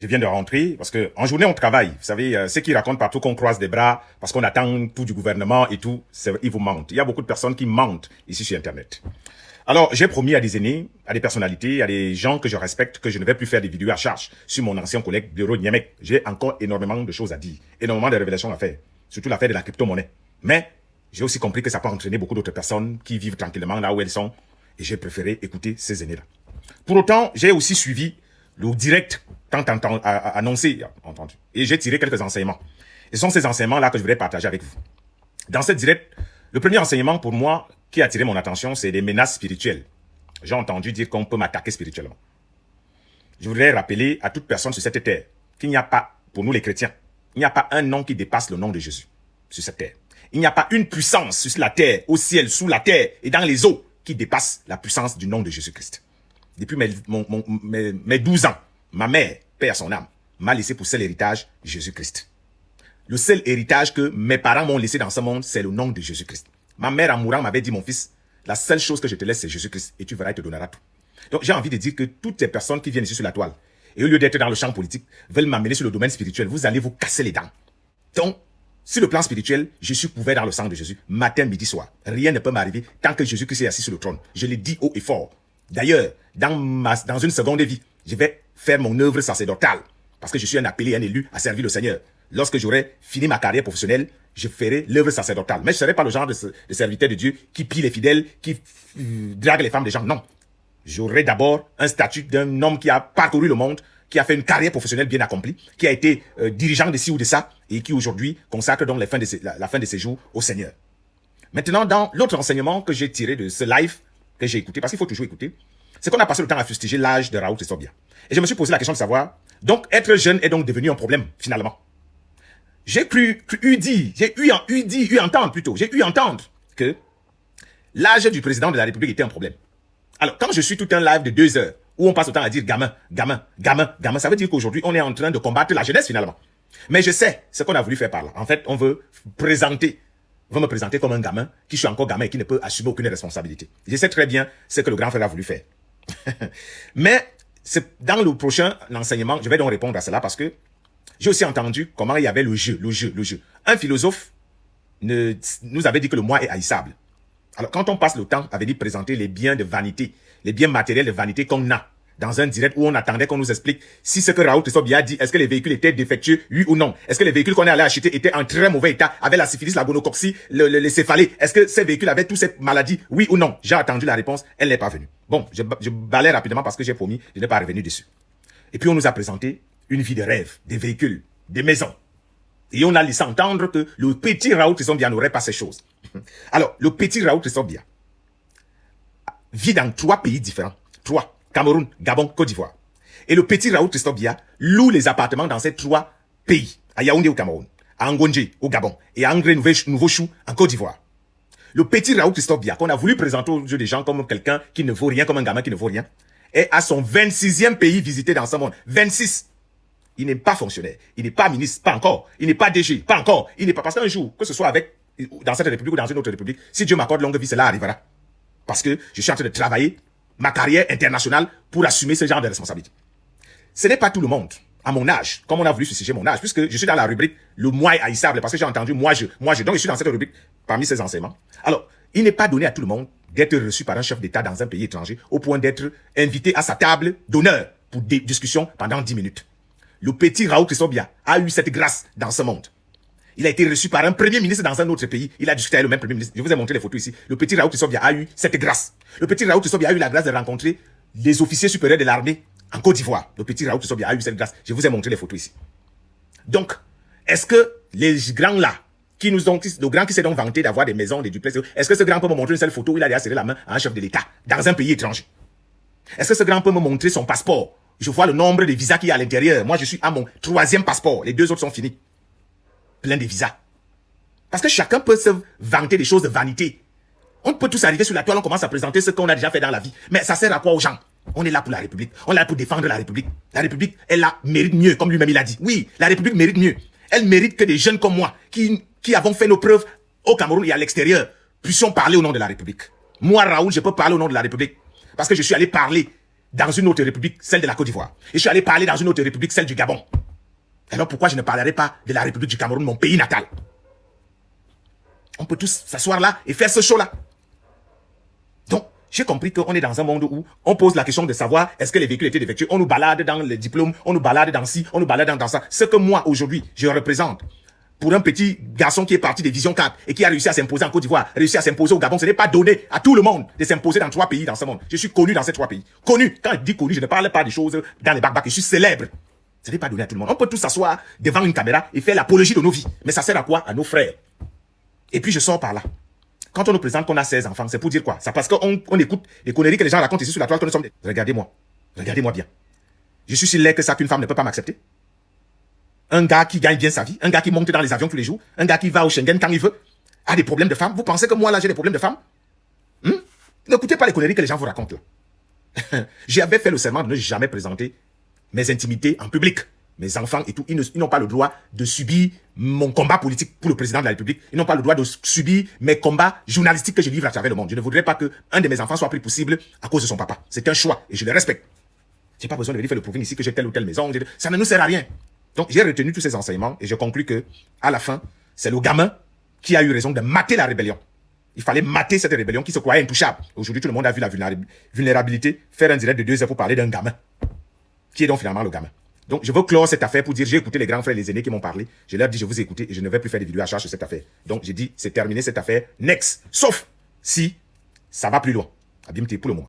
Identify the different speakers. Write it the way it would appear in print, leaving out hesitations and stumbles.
Speaker 1: Je viens de rentrer parce que en journée on travaille. Vous savez, ceux qui racontent partout qu'on croise des bras parce qu'on attend tout du gouvernement et tout, ils vous mentent. Il y a beaucoup de personnes qui mentent ici sur Internet. Alors, j'ai promis à des aînés, à des personnalités, à des gens que je respecte que je ne vais plus faire des vidéos à charge sur mon ancien collègue Bureau Niamek. J'ai encore énormément de choses à dire, énormément de révélations à faire, surtout l'affaire de la crypto-monnaie. Mais j'ai aussi compris que ça peut entraîner beaucoup d'autres personnes qui vivent tranquillement là où elles sont et j'ai préféré écouter ces aînés-là. Pour autant, j'ai aussi suivi le direct tant annoncé, entendu. Et j'ai tiré quelques enseignements. Et ce sont ces enseignements-là que je voudrais partager avec vous. Dans cette direct, le premier enseignement pour moi qui a attiré mon attention, c'est les menaces spirituelles. J'ai entendu dire qu'on peut m'attaquer spirituellement. Je voudrais rappeler à toute personne sur cette terre qu'il n'y a pas, pour nous les chrétiens, il n'y a pas un nom qui dépasse le nom de Jésus sur cette terre. Il n'y a pas une puissance sur la terre, au ciel, sous la terre et dans les eaux qui dépasse la puissance du nom de Jésus-Christ. Depuis mes 12 ans, ma mère, paix à son âme, m'a laissé pour seul héritage Jésus-Christ. Le seul héritage que mes parents m'ont laissé dans ce monde, c'est le nom de Jésus-Christ. Ma mère, en mourant, m'avait dit, mon fils, la seule chose que je te laisse, c'est Jésus-Christ. Et tu verras, il te donnera tout. Donc, j'ai envie de dire que toutes ces personnes qui viennent ici sur la toile, et au lieu d'être dans le champ politique, veulent m'amener sur le domaine spirituel, vous allez vous casser les dents. Donc, sur le plan spirituel, je suis couvert dans le sang de Jésus, matin, midi, soir. Rien ne peut m'arriver tant que Jésus-Christ est assis sur le trône. Je l'ai dit haut et fort. D'ailleurs, dans une seconde vie, je vais faire mon œuvre sacerdotale. Parce que je suis un appelé, un élu à servir le Seigneur. Lorsque j'aurai fini ma carrière professionnelle, je ferai l'œuvre sacerdotale. Mais je ne serai pas le genre de serviteur de Dieu qui pille les fidèles, qui drague les femmes des gens. Non. J'aurai d'abord un statut d'un homme qui a parcouru le monde, qui a fait une carrière professionnelle bien accomplie, qui a été dirigeant de ci ou de ça, et qui aujourd'hui consacre donc la fin de ses jours au Seigneur. Maintenant, dans l'autre enseignement que j'ai tiré de ce live, que j'ai écouté, parce qu'il faut toujours écouter, c'est qu'on a passé le temps à fustiger l'âge de Raoult Tsobia. Et je me suis posé la question de savoir, donc être jeune est donc devenu un problème, finalement. J'ai eu entendre que l'âge du président de la République était un problème. Alors, quand je suis tout un live de 2 heures, où on passe le temps à dire gamin, ça veut dire qu'aujourd'hui, on est en train de combattre la jeunesse, finalement. Mais je sais ce qu'on a voulu faire par là. En fait, on veut me présenter comme un gamin, qui suis encore gamin et qui ne peut assumer aucune responsabilité. Je sais très bien ce que le grand frère a voulu faire. Mais, dans le prochain enseignement, je vais donc répondre à cela parce que j'ai aussi entendu comment il y avait le jeu. Un philosophe nous avait dit que le moi est haïssable. Alors, quand on passe le temps à venir présenter les biens de vanité, les biens matériels de vanité qu'on a, dans un direct où on attendait qu'on nous explique si ce que Raoult Tsobia a dit, est-ce que les véhicules étaient défectueux, oui ou non? Est-ce que les véhicules qu'on est allé acheter étaient en très mauvais état, avaient la syphilis, la gonococcie, les céphalées? Est-ce que ces véhicules avaient toutes ces maladies, oui ou non? J'ai attendu la réponse, elle n'est pas venue. Bon, je balaye rapidement parce que j'ai promis, je n'ai pas revenu dessus. Et puis on nous a présenté une vie de rêve, des véhicules, des maisons. Et on a laissé entendre que le petit Raoult Tsobia n'aurait pas ces choses. Alors, le petit Raoult Tsobia vit dans 3 pays différents. 3. Cameroun, Gabon, Côte d'Ivoire. Et le petit Raoult Tsobia loue les appartements dans ces 3 pays. À Yaoundé au Cameroun, à Ngonje au Gabon et à Angré Nouveau-Chou en Côte d'Ivoire. Le petit Raoult Tsobia, qu'on a voulu présenter aux yeux des gens comme quelqu'un qui ne vaut rien, comme un gamin qui ne vaut rien, est à son 26e pays visité dans ce monde. 26. Il n'est pas fonctionnaire, il n'est pas ministre, pas encore. Il n'est pas DG, pas encore. Il n'est pas, parce qu'un jour, que ce soit dans cette république ou dans une autre république, si Dieu m'accorde longue vie, cela arrivera. Parce que je suis en train de travailler ma carrière internationale pour assumer ce genre de responsabilité. Ce n'est pas tout le monde, à mon âge, comme on a voulu suicider mon âge, puisque je suis dans la rubrique le moi est haïssable, parce que j'ai entendu moi je. Donc je suis dans cette rubrique parmi ces enseignements. Alors, il n'est pas donné à tout le monde d'être reçu par un chef d'État dans un pays étranger au point d'être invité à sa table d'honneur pour des discussions pendant 10 minutes. Le petit Raoult Tsobia a eu cette grâce dans ce monde. Il a été reçu par un premier ministre dans un autre pays. Il a discuté avec le même premier ministre. Je vous ai montré les photos ici. Le petit Raoult Tsobia a eu cette grâce. Le petit Raoult Tsobia a eu la grâce de rencontrer les officiers supérieurs de l'armée en Côte d'Ivoire. Le petit Raoult Tsobia a eu cette grâce. Je vous ai montré les photos ici. Donc, est-ce que les grands là, le grand qui s'est donc vanté d'avoir des maisons, des duplex, est-ce que ce grand peut me montrer une seule photo où il a déjà serré la main à un chef de l'État dans un pays étranger? Est-ce que ce grand peut me montrer son passeport? Je vois le nombre de visas qu'il y a à l'intérieur. Moi, je suis à mon 3e passeport. Les 2 autres sont finis. Plein de visas. Parce que chacun peut se vanter des choses de vanité. On peut tous arriver sur la toile, on commence à présenter ce qu'on a déjà fait dans la vie. Mais ça sert à quoi aux gens? On est là pour la République. On est là pour défendre la République. La République, elle mérite mieux, comme lui-même il a dit. Oui, la République mérite mieux. Elle mérite que des jeunes comme moi, qui avons fait nos preuves au Cameroun et à l'extérieur, puissions parler au nom de la République. Moi, Raoul, je peux parler au nom de la République. Parce que je suis allé parler dans une autre république, celle de la Côte d'Ivoire. Et je suis allé parler dans une autre république, celle du Gabon. Alors pourquoi je ne parlerai pas de la République du Cameroun, mon pays natal? On peut tous s'asseoir là et faire ce show-là. Donc, j'ai compris qu'on est dans un monde où on pose la question de savoir est-ce que les véhicules étaient défectueux. On nous balade dans les diplômes, on nous balade dans ci, on nous balade dans ça. Ce que moi, aujourd'hui, je représente, pour un petit garçon qui est parti des Vision 4 et qui a réussi à s'imposer en Côte d'Ivoire, réussi à s'imposer au Gabon, ce n'est pas donné à tout le monde de s'imposer dans 3 pays dans ce monde. Je suis connu dans ces 3 pays. Connu. Quand je dis connu, je ne parle pas des choses dans les bacs. Je suis célèbre. Ce n'est pas donné à tout le monde. On peut tous s'asseoir devant une caméra et faire l'apologie de nos vies. Mais ça sert à quoi? À nos frères. Et puis je sors par là. Quand on nous présente qu'on a 16 enfants, c'est pour dire quoi? C'est parce qu'on écoute les conneries que les gens racontent ici sur la toile que nous sommes des... Regardez-moi. Regardez-moi bien. Je suis si laid que ça qu'une femme ne peut pas m'accepter. Un gars qui gagne bien sa vie, un gars qui monte dans les avions tous les jours, un gars qui va au Schengen quand il veut, a des problèmes de femme. Vous pensez que moi là j'ai des problèmes de femme? N'écoutez pas les conneries que les gens vous racontent là. J'avais fait le serment de ne jamais présenter mes intimités en public. Mes enfants et tout, ils n'ont pas le droit de subir mon combat politique pour le président de la République. Ils n'ont pas le droit de subir mes combats journalistiques que je livre à travers le monde. Je ne voudrais pas qu'un de mes enfants soit pris pour cible à cause de son papa. C'est un choix et je le respecte. J'ai pas besoin de venir faire le proving ici que j'ai telle ou telle maison. Ça ne nous sert à rien. Donc j'ai retenu tous ces enseignements et je conclus que, à la fin, c'est le gamin qui a eu raison de mater la rébellion. Il fallait mater cette rébellion qui se croyait intouchable. Aujourd'hui, tout le monde a vu la vulnérabilité. Faire un direct de 2 heures pour parler d'un gamin. Qui est donc finalement le gamin? Donc, je veux clore cette affaire pour dire, j'ai écouté les grands frères et les aînés qui m'ont parlé. Je leur ai dit, je vous ai écouté et je ne vais plus faire des vidéos à charge sur cette affaire. Donc, j'ai dit, c'est terminé cette affaire. Next. Sauf si ça va plus loin. Abimti pour le moment.